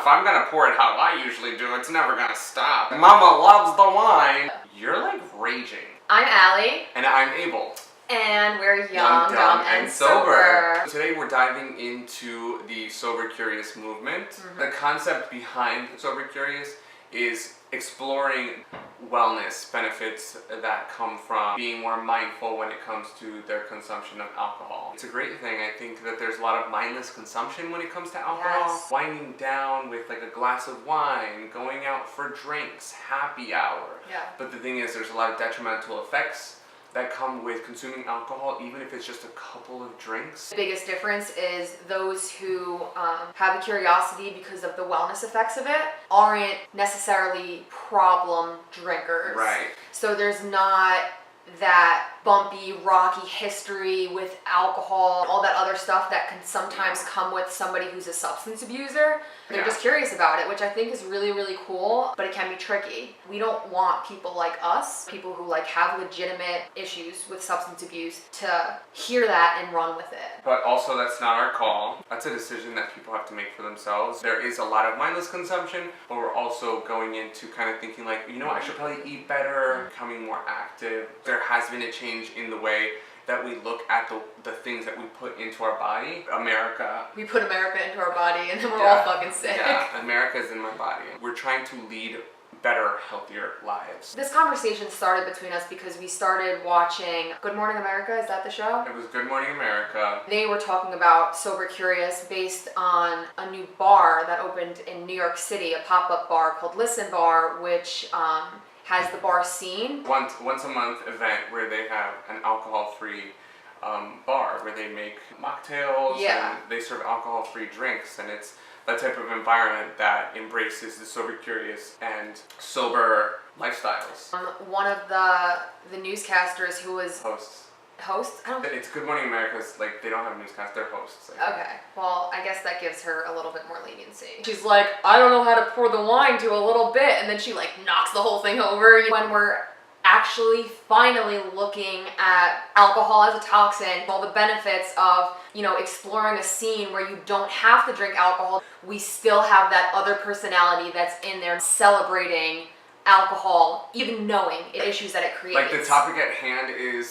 If I'm gonna pour it how I usually do, it's never gonna stop. Mama loves the wine. You're like raging. I'm Allie. And I'm Abel. And we're young, dumb, and sober. Today we're diving into the Sober Curious movement. The concept behind Sober Curious is exploring wellness benefits that come from being more mindful when it comes to their consumption of alcohol. It's a great thing. I think that there's a lot of mindless consumption when it comes to alcohol. Yes. Winding down with like a glass of wine, going out for drinks, happy hour. Yeah. But the thing is, there's a lot of detrimental effects that come with consuming alcohol, even if it's just a couple of drinks. The biggest difference is those who have a curiosity because of the wellness effects of it aren't necessarily problem drinkers. Right. So there's not that bumpy, rocky history with alcohol, all that other stuff that can sometimes come with somebody who's a substance abuser. They're just curious about it, which I think is really, really cool, but it can be tricky. We don't want people like us, people who like have legitimate issues with substance abuse, to hear that and run with it. But also, that's not our call. That's a decision that people have to make for themselves. There is a lot of mindless consumption, but we're also going into kind of thinking like, you know, I should probably eat better, becoming more active. There has been a change in the way that we look at the things that we put into our body. We put America into our body and then we're all fucking sick. Yeah, America's in my body. We're trying to lead better, healthier lives. This conversation started between us because we started watching Good Morning America. Is that the show? It was Good Morning America. They were talking about Sober Curious based on a new bar that opened in New York City, a pop-up bar called Listen Bar, which has the bar scene. Once a month event where they have an alcohol-free bar where they make mocktails and they serve alcohol-free drinks, and it's that type of environment that embraces the sober curious and sober lifestyles. One of the newscasters who was hosts. It's Good Morning America's, like, they don't have newscasts, they're hosts. Okay, well, I guess that gives her a little bit more leniency. She's like, I don't know how to pour the wine to a little bit, and then she like knocks the whole thing over. When we're actually finally looking at alcohol as a toxin, all the benefits of, you know, exploring a scene where you don't have to drink alcohol, we still have that other personality that's in there celebrating alcohol, even knowing the issues that it creates. Like, the topic at hand is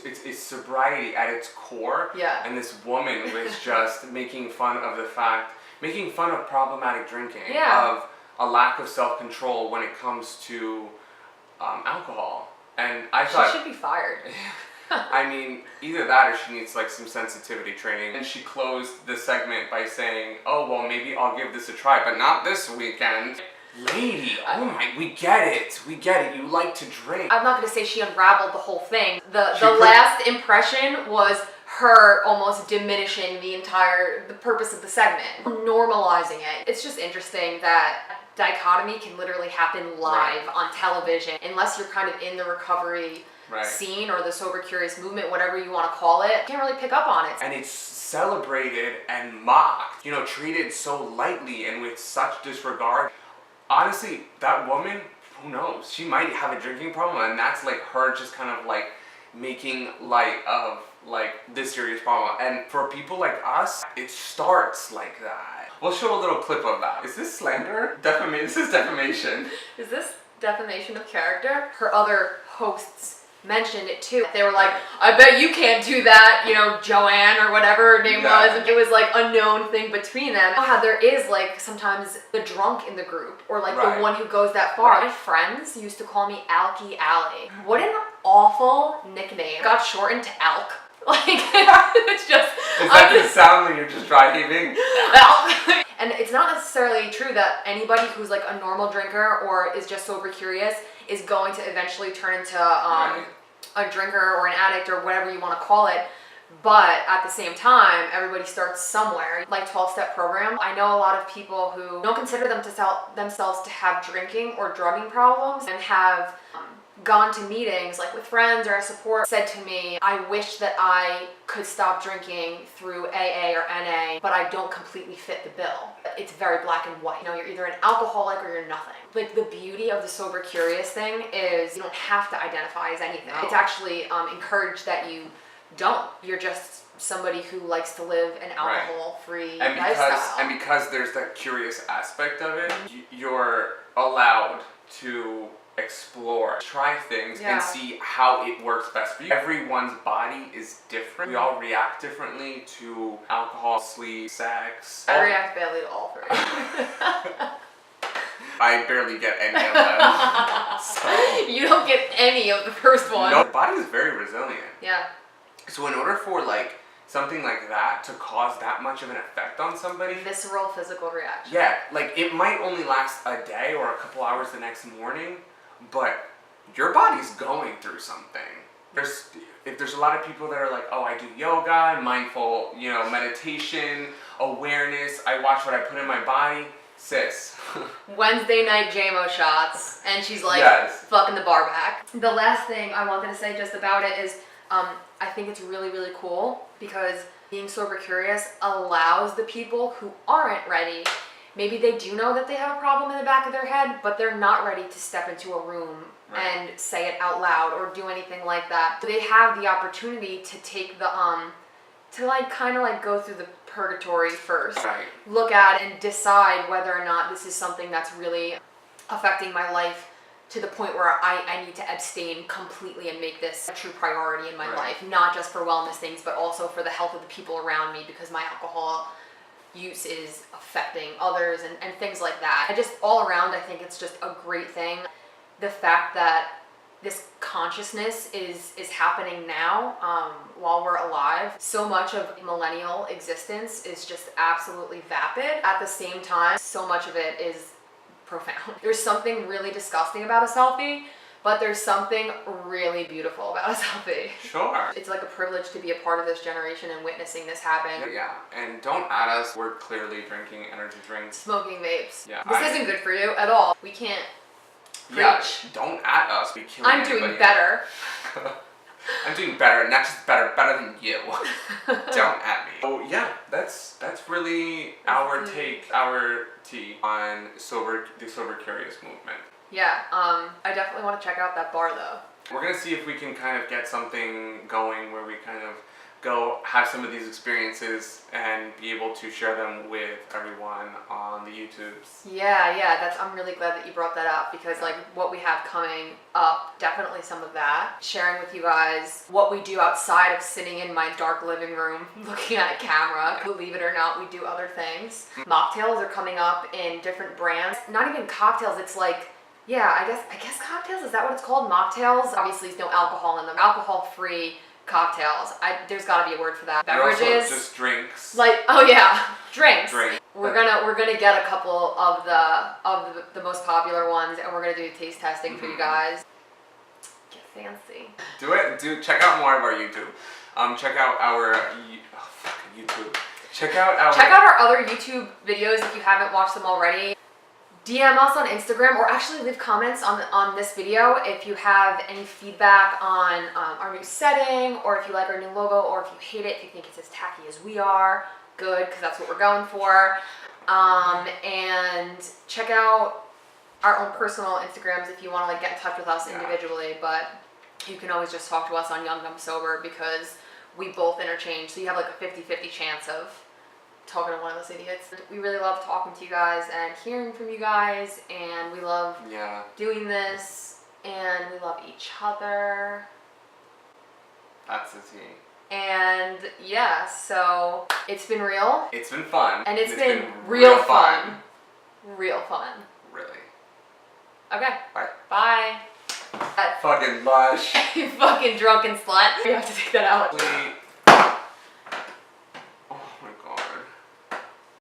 it's sobriety at its core. Yeah. And this woman was just making fun of problematic drinking, of a lack of self-control when it comes to alcohol. And I thought she should be fired. I mean, either that or she needs like some sensitivity training. And she closed the segment by saying, oh, well, maybe I'll give this a try, but not this weekend. Lady, oh my, we get it, you like to drink. I'm not going to say she unraveled the whole thing. The last impression was her almost diminishing the purpose of the segment, normalizing it. It's just interesting that dichotomy can literally happen live on television, unless you're kind of in the recovery scene or the sober curious movement, whatever you want to call it. You can't really pick up on it. And it's celebrated and mocked, you know, treated so lightly and with such disregard. Honestly, that woman, who knows? She might have a drinking problem, and that's like her just kind of like making light of like this serious problem. And for people like us, it starts like that. We'll show a little clip of that. Is this slander? This is defamation. Is this defamation of character? Her other hosts mentioned it too. They were like, I bet you can't do that, you know, Joanne or whatever her name was. And it was like a known thing between them. How there is like sometimes the drunk in the group, or like the one who goes that far. My friends used to call me Alkie Allie. What an awful nickname. Got shortened to Alk. Like, it's just... Is that the sound when you're just dry heaving? And it's not necessarily true that anybody who's like a normal drinker or is just sober curious is going to eventually turn into a drinker or an addict or whatever you want to call it. But at the same time, everybody starts somewhere. Like 12-step program, I know a lot of people who don't consider themselves to have drinking or drugging problems and have gone to meetings like with friends or as support, said to me, I wish that I could stop drinking through AA or NA, but I don't completely fit the bill. It's very black and white. You know, you're either an alcoholic or you're nothing. Like, the beauty of the sober curious thing is you don't have to identify as anything. It's actually encouraged that you don't. You're just somebody who likes to live an alcohol-free and lifestyle. because there's that curious aspect of it, you're allowed to explore, try things, and see how it works best for you. Everyone's body is different. We all react differently to alcohol, sleep, sex. I react badly to all three. I barely get any of them. So. You don't get any of the first one. No, the body is very resilient. Yeah. So in order for like something like that to cause that much of an effect on somebody, Visceral physical reaction. yeah, like it might only last a day or a couple hours the next morning, but your body's going through something. If there's a lot of people that are like, oh, I do yoga, mindful, meditation, awareness, I watch what I put in my body. Sis. Wednesday night JMO shots, and she's like fucking the bar back. The last thing I wanted to say just about it is I think it's really, really cool because being sober curious allows the people who aren't ready, maybe they do know that they have a problem in the back of their head, but they're not ready to step into a room and say it out loud or do anything like that. They have the opportunity to take the to kind of go through the purgatory first, look at it and decide whether or not this is something that's really affecting my life to the point where I need to abstain completely and make this a true priority in my life, not just for wellness things, but also for the health of the people around me, because my alcohol use is affecting others and things like that. I just, all around, I think it's just a great thing. The fact that this consciousness is happening now while we're alive. So much of millennial existence is just absolutely vapid. At the same time, so much of it is profound. There's something really disgusting about a selfie, but there's something really beautiful about a selfie. Sure. It's like a privilege to be a part of this generation and witnessing this happen. Yeah, and don't at us. We're clearly drinking energy drinks. Smoking vapes. Yeah, this isn't good for you at all. We can't preach. Yeah, don't at us. We kill I'm doing better. I'm doing better, not just better than you. Don't at me. Oh yeah, that's really our take, our tea on the sober curious movement. Yeah, I definitely want to check out that bar though. We're gonna see if we can kind of get something going where we kind of go have some of these experiences and be able to share them with everyone on the YouTubes. Yeah, I'm really glad that you brought that up, because what we have coming up, definitely some of that. Sharing with you guys what we do outside of sitting in my dark living room looking at a camera. Believe it or not, we do other things. Mocktails are coming up in different brands. Not even cocktails, it's I guess cocktails, is that what it's called? Mocktails? Obviously there's no alcohol in them. Alcohol-free cocktails. There's got to be a word for that. Beverages. Also just drinks. Drinks. We're gonna get a couple of the most popular ones, and we're gonna do taste testing for you guys. Get fancy. Do it. Check out more of our YouTube. Check out our YouTube. Check out our other YouTube videos if you haven't watched them already. DM us on Instagram, or actually leave comments on this video if you have any feedback on our new setting, or if you like our new logo, or if you hate it, if you think it's as tacky as we are. Good, because that's what we're going for. And check out our own personal Instagrams if you want to get in touch with us individually, but you can always just talk to us on Young Dumb Sober, because we both interchange, so you have a 50-50 chance of talking to one of those idiots. We really love talking to you guys and hearing from you guys, and we love doing this, and we love each other. That's the tea. And so it's been real. It's been fun. And it's been real fun. Real fun. Really. Okay. Bye. Bye. Fucking lush. You fucking drunken slut. You have to take that out.